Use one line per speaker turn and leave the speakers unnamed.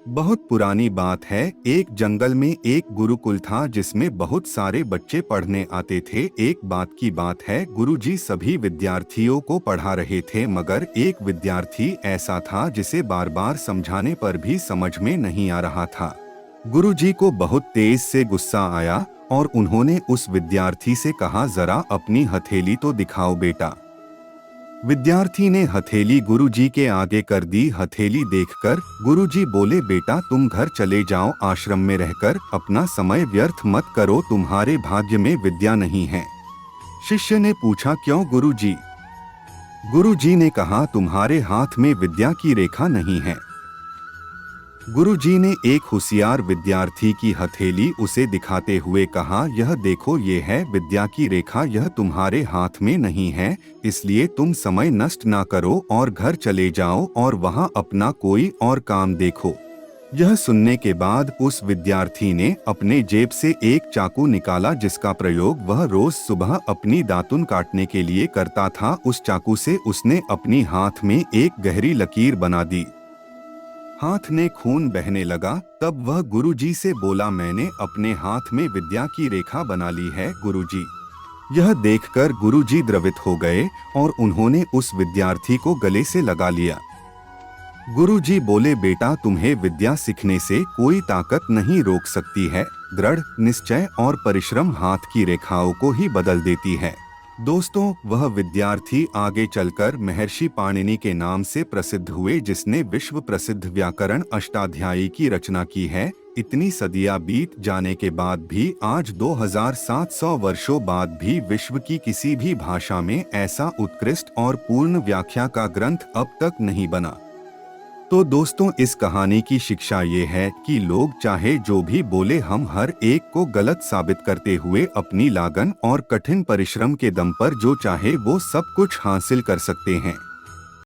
बहुत पुरानी बात है। एक जंगल में एक गुरुकुल था जिसमें बहुत सारे बच्चे पढ़ने आते थे। एक बात की बात है, गुरुजी सभी विद्यार्थियों को पढ़ा रहे थे, मगर एक विद्यार्थी ऐसा था जिसे बार बार समझाने पर भी समझ में नहीं आ रहा था। गुरुजी को बहुत तेज से गुस्सा आया और उन्होंने उस विद्यार्थी से कहा, जरा अपनी हथेली तो दिखाओ बेटा। विद्यार्थी ने हथेली गुरुजी के आगे कर दी। हथेली देखकर गुरुजी बोले, बेटा तुम घर चले जाओ, आश्रम में रहकर अपना समय व्यर्थ मत करो, तुम्हारे भाग्य में विद्या नहीं है। शिष्य ने पूछा, क्यों गुरुजी? गुरुजी ने कहा, तुम्हारे हाथ में विद्या की रेखा नहीं है। गुरुजी ने एक होशियार विद्यार्थी की हथेली उसे दिखाते हुए कहा, यह देखो, ये है विद्या की रेखा, यह तुम्हारे हाथ में नहीं है, इसलिए तुम समय नष्ट ना करो और घर चले जाओ और वहां अपना कोई और काम देखो। यह सुनने के बाद उस विद्यार्थी ने अपने जेब से एक चाकू निकाला जिसका प्रयोग वह रोज सुबह अपनी दातुन काटने के लिए करता था। उस चाकू से उसने अपनी हाथ में एक गहरी लकीर बना दी। हाथ ने खून बहने लगा। तब वह गुरुजी से बोला, मैंने अपने हाथ में विद्या की रेखा बना ली है गुरुजी। यह देखकर गुरुजी द्रवित हो गए और उन्होंने उस विद्यार्थी को गले से लगा लिया। गुरुजी बोले, बेटा तुम्हें विद्या सीखने से कोई ताकत नहीं रोक सकती है। दृढ़ निश्चय और परिश्रम हाथ की रेखाओं को ही बदल देती है। दोस्तों, वह विद्यार्थी आगे चलकर महर्षि पाणिनि के नाम से प्रसिद्ध हुए, जिसने विश्व प्रसिद्ध व्याकरण अष्टाध्यायी की रचना की है। इतनी सदियां बीत जाने के बाद भी आज 2700 वर्षों बाद भी विश्व की किसी भी भाषा में ऐसा उत्कृष्ट और पूर्ण व्याख्या का ग्रंथ अब तक नहीं बना। तो दोस्तों, इस कहानी की शिक्षा ये है कि लोग चाहे जो भी बोले, हम हर एक को गलत साबित करते हुए अपनी लगन और कठिन परिश्रम के दम पर जो चाहे वो सब कुछ हासिल कर सकते हैं।